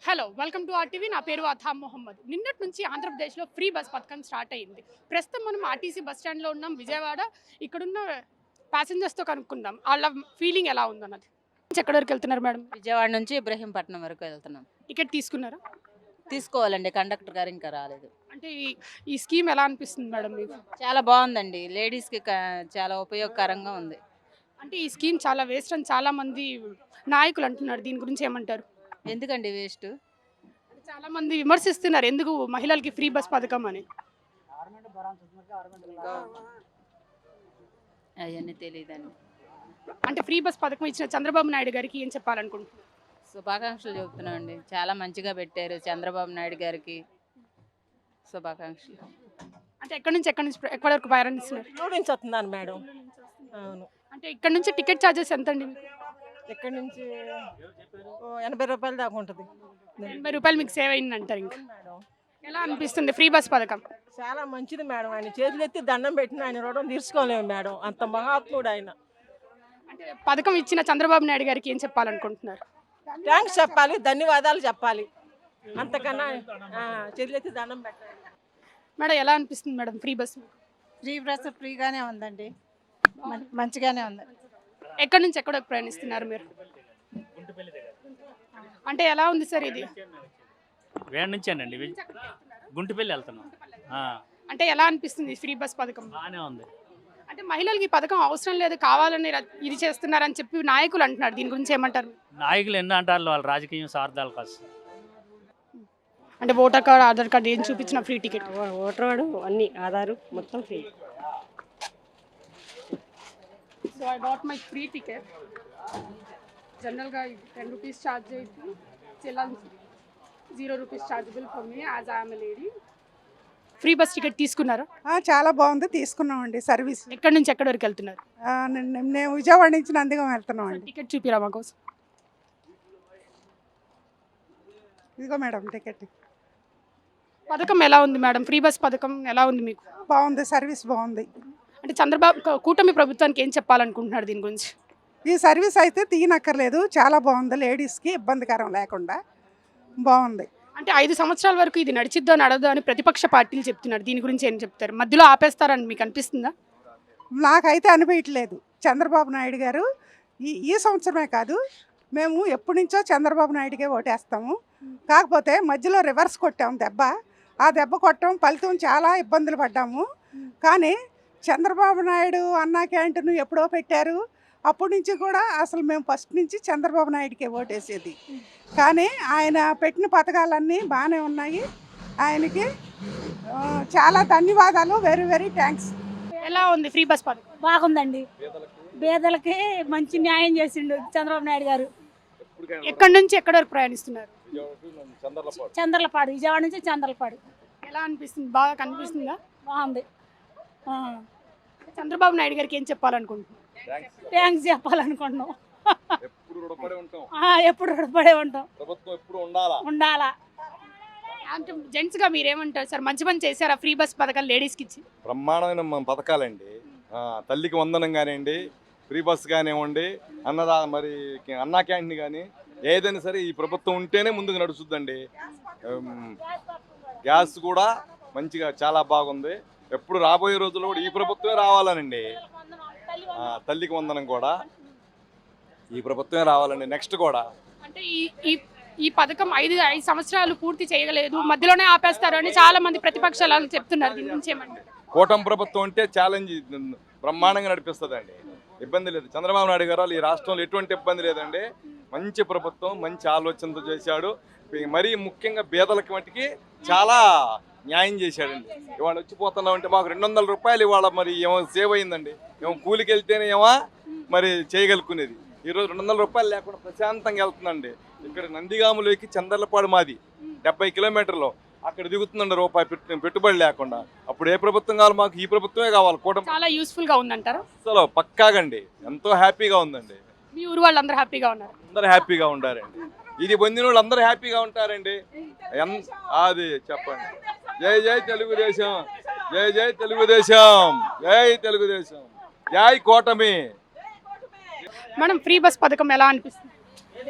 Hello, welcome to RTV. నా పేరు అథామ్ మొహమ్మద్. నిన్నటి నుంచి ఆంధ్రప్రదేశ్లో ఫ్రీ బస్ పథకం స్టార్ట్ అయ్యింది. ప్రస్తుతం మనం ఆర్టీసీ బస్ స్టాండ్లో ఉన్నాం, విజయవాడ. ఇక్కడున్న ప్యాసింజర్స్తో కనుక్కుందాం వాళ్ళ ఫీలింగ్ ఎలా ఉందన్నది. ఎక్కడి వరకు వెళ్తున్నారు మేడం? విజయవాడ నుంచి ఇబ్రహీంపట్నం వరకు వెళ్తున్నాం. టికెట్ తీసుకున్నారా? తీసుకోవాలండి, కండక్టర్ గారు ఇంకా రాలేదు. అంటే ఈ స్కీమ్ ఎలా అనిపిస్తుంది మేడం మీకు? చాలా బాగుందండి, లేడీస్కి చాలా ఉపయోగకరంగా ఉంది. అంటే ఈ స్కీమ్ చాలా వేస్ట్ అని చాలా మంది నాయకులు అంటున్నారు. దీని గురించి ఏమంటారు? ఎందుకండి వేస్ట్? చాలా మంది విమర్శిస్తున్నారు ఎందుకు మహిళలకి ఫ్రీ బస్ పథకం అని. అవన్నీ తెలియదండి. అంటే ఫ్రీ బస్ పథకం ఇచ్చిన చంద్రబాబు నాయుడు గారికి ఏం చెప్పాలనుకుంటున్నారు? శుభాకాంక్షలు చెబుతున్నాం అండి, చాలా మంచిగా పెట్టారు. చంద్రబాబు నాయుడు గారికి శుభాకాంక్షలు. అంటే ఎక్కడి నుంచి ఎక్కడి వరకు ప్రయాణిస్తున్నారు? నుంచి వస్తున్నాను మేడం. అవును. అంటే ఇక్కడ నుంచి టికెట్ ఛార్జెస్ ఎంత అండి? ఇక్కడ నుంచి 80 రూపాయలు దాకా ఉంటుంది 80 రూపాయలు మీకు సేవ్ అయింది అంటారు. ఇంకా మేడం. ఎలా అనిపిస్తుంది ఫ్రీ బస్ పథకం? చాలా మంచిది మేడం. ఆయన చేతులు ఎత్తి దండం పెట్టిన ఆయన రుణం తీర్చుకోలేము మేడం, అంత మహాత్ముడు ఆయన. అంటే పథకం ఇచ్చిన చంద్రబాబు నాయుడు గారికి ఏం చెప్పాలనుకుంటున్నారు? థ్యాంక్స్ చెప్పాలి, ధన్యవాదాలు చెప్పాలి, అంతకన్నా చేతులు ఎత్తి దండం పెట్టాలి. మేడం ఎలా అనిపిస్తుంది madam free bus? Free bus ఫ్రీగానే ఉందండి, మంచిగానే ఉంది. ఎక్కడి నుంచి ఎక్కడ ప్రయాణిస్తున్నారు మీరు? అంటే ఎలా ఉంది సార్ ఇది? వేడ నుంచేనండి, గుంటుపల్లి వెళ్తున్నాం. అంటే ఎలా అనిపిస్తుంది ఫ్రీ బస్ పథకం? బాగానే ఉంది. అంటే మహిళలకి ఈ పథకం అవసరం లేదు, కావాలని ఇది చేస్తున్నారని చెప్పి నాయకులు అంటున్నారు. దీని గురించి ఏమంటారు? నాయకులు ఎన్నో అంటారు, వాళ్ళ రాజకీయం స్వార్థాల కోసం. అంటే ఓటర్ కార్డు, ఆధార్ కార్డు ఏం చూపించిన ఫ్రీ టికెట్? ఓటర్ కార్డు అన్ని ఆధారు మొత్తం free. So I got my free ticket. జనరల్గా 10 రూపీస్ ఛార్జ్ అయితే చెల్లాలి, 0 rupees chargeable for me as I'm a lady. Free bus ticket తీసుకున్నారా? చాలా బాగుంది, తీసుకున్నామండి. సర్వీస్ ఎక్కడి నుంచి ఎక్కడి వరకు వెళ్తున్నారు? మేము విజయవాడ నుంచి నందిగాం వెళ్తున్నామండి. టికెట్ చూపిరా మా కోసం. ఇదిగో మేడం టికెట్. పథకం ఎలా ఉంది మేడం? ఫ్రీ బస్ పథకం ఎలా ఉంది మీకు? బాగుంది, సర్వీస్ బాగుంది. అంటే చంద్రబాబు కూటమి ప్రభుత్వానికి ఏం చెప్పాలనుకుంటున్నారు దీని గురించి? ఈ సర్వీస్ అయితే తీయనక్కర్లేదు, చాలా బాగుంది, లేడీస్కి ఇబ్బందికరం లేకుండా బాగుంది. అంటే 5 సంవత్సరాల వరకు ఇది నడిచిద్దో నడదో అని ప్రతిపక్ష పార్టీలు చెప్తున్నారు. దీని గురించి ఏం చెప్తారు? మధ్యలో ఆపేస్తారని మీకు అనిపిస్తుందా? నాకైతే అనిపించట్లేదు. చంద్రబాబు నాయుడు గారు ఈ సంవత్సరమే కాదు, మేము ఎప్పటి నుంచో చంద్రబాబు నాయుడుకే ఓటేస్తాము. కాకపోతే మధ్యలో రివర్స్ కొట్టాము దెబ్బ. ఆ దెబ్బ కొట్టడం ఫలితం చాలా ఇబ్బందులు పడ్డాము. కానీ చంద్రబాబు నాయుడు అన్నా క్యాంటీన్ ఎప్పుడో పెట్టారు. అప్పటి నుంచి కూడా అసలు మేము ఫస్ట్ నుంచి చంద్రబాబు నాయుడుకే ఓటేసేది. కానీ ఆయన పెట్టిన పథకాలన్నీ బాగానే ఉన్నాయి. ఆయనకి చాలా ధన్యవాదాలు, వెరీ వెరీ థ్యాంక్స్. ఎలా ఉంది ఫ్రీ బస్ పథకం? బాగుందండి, పేదలకి మంచి న్యాయం చేసిండు చంద్రబాబు నాయుడు గారు. ఎక్కడి నుంచి ఎక్కడి వరకు ప్రయాణిస్తున్నారు? చంద్రలపాడు, విజయవాడ నుంచి చంద్రలపాడు. ఎలా అనిపిస్తుంది? బాగా కనిపిస్తుందా? బాగుంది. చంద్రబాబు నాయుడు గారికి ఏం చెప్పాలనుకుంటున్నారు? థ్యాంక్స్ చెప్పాలనుకుంటున్నాం. ఎప్పుడు రుణపడే ఉంటాం, ఉండాలా. అంటే జెంట్స్గా మీరేమంటారు సార్? మంచి పని చేశారా ఫ్రీ బస్ పథకాలు లేడీస్కి ఇచ్చి? బ్రహ్మాండమైన పథకాలండి. తల్లికి వందనం కానివ్వండి, ఫ్రీ బస్ కానివ్వండి, మరి అన్నా క్యాంటీన్ కానీ ఏదైనా సరే ఈ ప్రభుత్వం ఉంటేనే ముందుకు నడుస్తుందండి. గ్యాస్ కూడా మంచిగా చాలా బాగుంది. ఎప్పుడు రాబోయే రోజుల్లో కూడా ఈ ప్రభుత్వమే రావాలనండి. తల్లికి వందనం కూడా ఈ ప్రభుత్వమే రావాలండి నెక్స్ట్ కూడా. అంటే ఈ పథకం 5 సంవత్సరాలు పూర్తి చేయలేదు, మధ్యలోనే ఆపేస్తారు అని చాలా మంది ప్రతిపక్షాలు చెప్తున్నారు. దీని గురించి ఏమంటారు? కూటమి ప్రభుత్వం అంటే ఛాలెంజ్ బ్రహ్మాండంగా నడిపిస్తుందండి, ఇబ్బంది లేదు. చంద్రబాబు నాయుడు గారు ఈ రాష్ట్రంలో ఎటువంటి ఇబ్బంది లేదండి. మంచి ప్రభుత్వం, మంచి ఆలోచనతో చేశాడు. మరీ ముఖ్యంగా పేదలకి మట్టికి చాలా న్యాయం చేశాడండి. ఇవాళ వచ్చిపోతున్నామంటే మాకు 200 రూపాయలు ఇవాళ మరి ఏమో సేవ్ అయిందండి. ఏమో కూలికి వెళ్తేనే ఏమో మరి చేయగలుగుకునేది. ఈరోజు 200 రూపాయలు లేకుండా ప్రశాంతంగా వెళ్తుందండి. ఇక్కడ నందిగాములోకి చంద్రలపాడు మాది 70 కిలోమీటర్లు. అక్కడ దిగుతుందండి రూపాయి పెట్టుబడి లేకుండా. అప్పుడు ఏ ప్రభుత్వం కావాలి? మాకు ఈ ప్రభుత్వమే కావాలి. కూటమి చాలా యూస్ఫుల్ గా ఉందంటారు. అసలు పక్కాగండి, ఎంతో హ్యాపీగా ఉందండి. మీ ఊరు వాళ్ళందరూ హ్యాపీగా ఉన్నారు? అందరూ హ్యాపీగా ఉండారండి. ఇది పొందిన వాళ్ళు అందరూ హ్యాపీగా ఉంటారండి. అది చెప్పండి. జై జై తెలుగుదేశం, జై జై తెలుగుదేశం, జై తెలుగుదేశం, జై కూటమి. మేడం ఫ్రీ బస్ పథకం ఎలా అనిపిస్తుంది?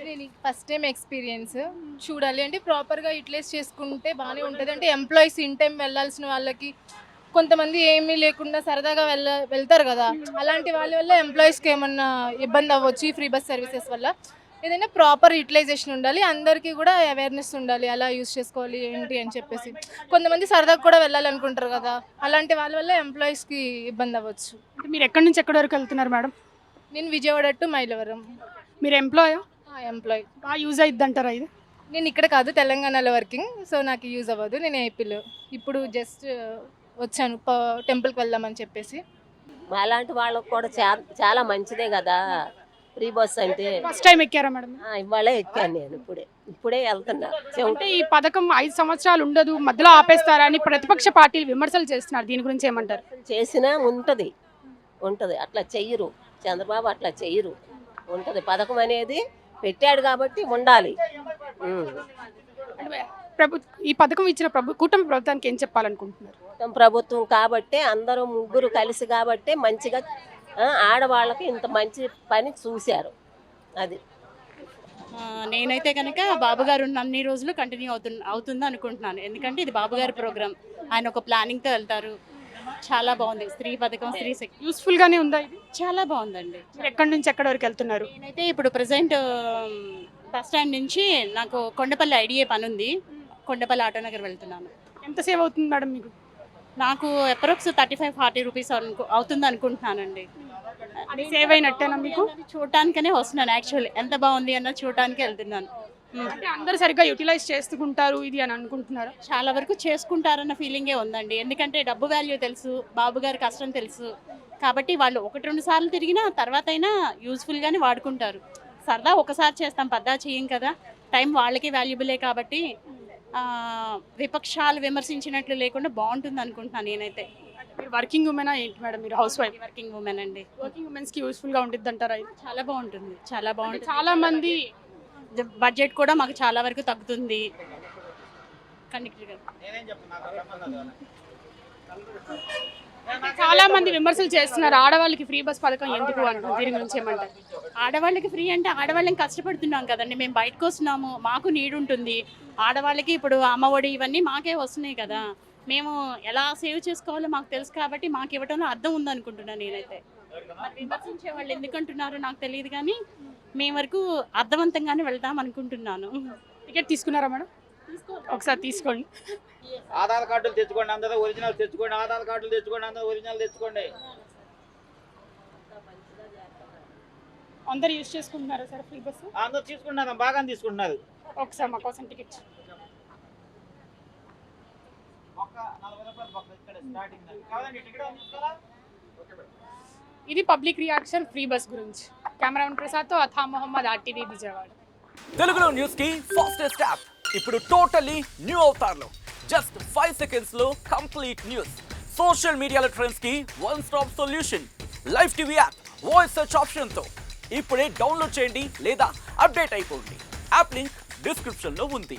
నేను ఫస్ట్ టైం ఎక్స్పీరియన్స్ చూడాలి అంటే ప్రాపర్గా యూటిలైజ్ చేసుకుంటే బాగానే ఉంటుంది. అంటే ఎంప్లాయీస్ ఇన్ టైం వెళ్ళాల్సిన వాళ్ళకి కొంతమంది ఏమీ లేకుండా సరదాగా వెళ్తారు కదా, అలాంటి వాళ్ళ వల్ల ఎంప్లాయీస్కి ఏమన్నా ఇబ్బంది అవ్వచ్చు ఈ ఫ్రీ బస్ సర్వీసెస్ వల్ల. ఏదైనా ప్రాపర్ యూటిలైజేషన్ ఉండాలి, అందరికీ కూడా అవేర్నెస్ ఉండాలి ఎలా యూస్ చేసుకోవాలి ఏంటి అని చెప్పేసి. కొంతమంది సరదాగా కూడా వెళ్ళాలనుకుంటారు కదా, అలాంటి వాళ్ళ వల్ల ఎంప్లాయీస్కి ఇబ్బంది అవ్వచ్చు. అంటే మీరు ఎక్కడి నుంచి ఎక్కడి వరకు వెళ్తున్నారు మేడం? నేను విజయవాడ టు మైలవరం. మీరు ఎంప్లాయా? ఎంప్లాయీ. బాగా యూజ్ అయిద్ది అంటారా ఇది? నేను ఇక్కడ కాదు, తెలంగాణలో వర్కింగ్, సో నాకు యూజ్ అవ్వదు. నేను ఏపీలో ఇప్పుడు జస్ట్ వచ్చాను టెంపుల్కి వెళ్దామని చెప్పేసి. అలాంటి వాళ్ళకు కూడా చాలా మంచిదే కదా ఫ్రీ బస్ అంటే. ఫస్ట్ టైం ఎక్కారా మేడం? ఇవాళే ఎక్కాను నేను, ఇప్పుడే వెళ్తున్నా. అంటే ఈ పథకం 5 సంవత్సరాలు ఉండదు, మధ్యలో ఆపేస్తారా అని ప్రతిపక్ష పార్టీలు విమర్శలు చేస్తున్నారు. దీని గురించి ఏమంటారు? చేసినా ఉంటుంది అట్లా చెయ్యరు, చంద్రబాబు అట్లా చెయ్యరు. ఉంటుంది పథకం అనేది పెట్టాడు కాబట్టి ఉండాలి. ఈ పథకం ఇచ్చిన కూటమి ప్రభుత్వానికి ఏం చెప్పాలనుకుంటున్నారు? ప్రభుత్వం కాబట్టి అందరూ ముగ్గురు కలిసి కాబట్టి మంచిగా ఆడవాళ్ళకి ఇంత మంచి పని చూశారు. అది నేనైతే కనుక బాబు గారు ఉన్న అన్ని రోజులు కంటిన్యూ అవుతుంది అనుకుంటున్నాను. ఎందుకంటే ఇది బాబు గారి ప్రోగ్రామ్, ఆయన ఒక ప్లానింగ్తో వెళ్తారు. చాలా బాగుంది స్త్రీ పథకం, స్త్రీ శక్తి. యూస్ఫుల్ గానే ఉందా ఇది? చాలా బాగుందండి. మీరు ఎక్కడి నుంచి ఎక్కడి వరకు వెళ్తున్నారు? నేనైతే ఇప్పుడు ప్రజెంట్ బస్ స్టాండ్ నుంచి నాకు కొండపల్లి ఐడిఏ పని ఉంది, కొండపల్లి ఆటోనగర్ వెళ్తున్నాను. ఎంత సేవ్ అవుతుంది మేడం మీకు? నాకు అప్రాక్స్ 35-40 రూపీస్ అవుతుంది అనుకుంటున్నానండి. అది సేవ్ అయినట్టేనా మీకు? చూడటానికనే వస్తున్నాను, యాక్చువల్లీ ఎంత బాగుంది అన్నది చూడటానికి వెళ్తున్నాను. అంటే అందరు సరిగ్గా యూటిలైజ్ చేసుకుంటారు ఇది అని అనుకుంటున్నారు? చాలా వరకు చేసుకుంటారన్న ఫీలింగే ఉందండి. ఎందుకంటే డబ్బు వాల్యూ తెలుసు, బాబు గారి కష్టం తెలుసు కాబట్టి వాళ్ళు 1-2 సార్లు తిరిగినా తర్వాత అయినా యూజ్ఫుల్గానే వాడుకుంటారు. సరదా ఒకసారి చేస్తాం, పద్దా చేయం కదా, టైం వాళ్ళకి వాల్యుబులే కాబట్టి విపక్షాలు విమర్శించినట్లు లేకుండా బాగుంటుంది అనుకుంటున్నాను నేనైతే. మీరు వర్కింగ్ ఉమెనా ఏంటి మేడం? మీరు హౌస్ వైఫ్? వర్కింగ్ ఉమెన్ అండి. వర్కింగ్ ఉమెన్స్కి యూస్ఫుల్గా ఉంటుంది అంటారా ఇది? చాలా బాగుంటుంది, చాలా బాగుంటుంది. చాలా మంది బడ్జెట్ కూడా మాకు చాలా వరకు తగ్గుతుంది. కండక్టర్ గారు చాలా మంది విమర్శలు చేస్తున్నారు, ఆడవాళ్ళకి ఫ్రీ బస్ పథకం ఎందుకు అంటారు, దీని గురించి ఏమంటారు? ఆడవాళ్ళకి ఫ్రీ అంటే ఆడవాళ్ళని కష్టపడుతున్నాం కదండి, మేము బయటకు వస్తున్నాము, మాకు నీడ్ ఉంటుంది. ఆడవాళ్ళకి ఇప్పుడు అమ్మఒడి ఇవన్నీ మాకే వస్తున్నాయి కదా, మేము ఎలా సేవ్ చేసుకోవాలో మాకు తెలుసు కాబట్టి మాకు ఇవ్వడంలో అర్థం ఉందనుకుంటున్నాను నేనైతే. విమర్శించే వాళ్ళు ఎందుకంటున్నారో నాకు తెలియదు కానీ మేము వరకు అర్థవంతంగానే వెళ్దాం అనుకుంటున్నాను. టికెట్ తీసుకున్నారా మేడం? ఒకసారి తీసుకోండి. ఆధార్ కార్డులు తెచ్చుకోండి, అందరూ ఒరిజినల్ తెచ్చుకోండి. ఆధార్ కార్డులు తెచ్చుకోండి, అందరూ ఒరిజినల్ తెచ్చుకోండి. అందరు యూజ్ చేసుకుంటున్నారా సార్ ఫ్రీ బస్? అందరూ తీసుకుంటున్నారు, బాగా తీసుకుంటున్నారు. ఒకసారి మా కోసం టికెట్. ఇది పబ్లిక్ రియాక్షన్ ఫ్రీ బస్ గురించి. కెమెరామెన్ ప్రసాద్తో అథామ్ మొహమ్మద్, RTV విజయవాడ. తెలుగులో న్యూస్ కి ఫాస్టెస్ట్ యాప్ ఇప్పుడు టోటల్లీ న్యూ అవతార్లో. జస్ట్ 5 సెకండ్స్ లో కంప్లీట్ న్యూస్, సోషల్ మీడియాలో ట్రెండ్స్ కి one stop solution, live TV app, voice search option తో ఇప్పుడే డౌన్లోడ్ చేయండి లేదా అప్డేట్ అయిపోండి. యాప్ లింక్ డిస్క్రిప్షన్ లో ఉంది.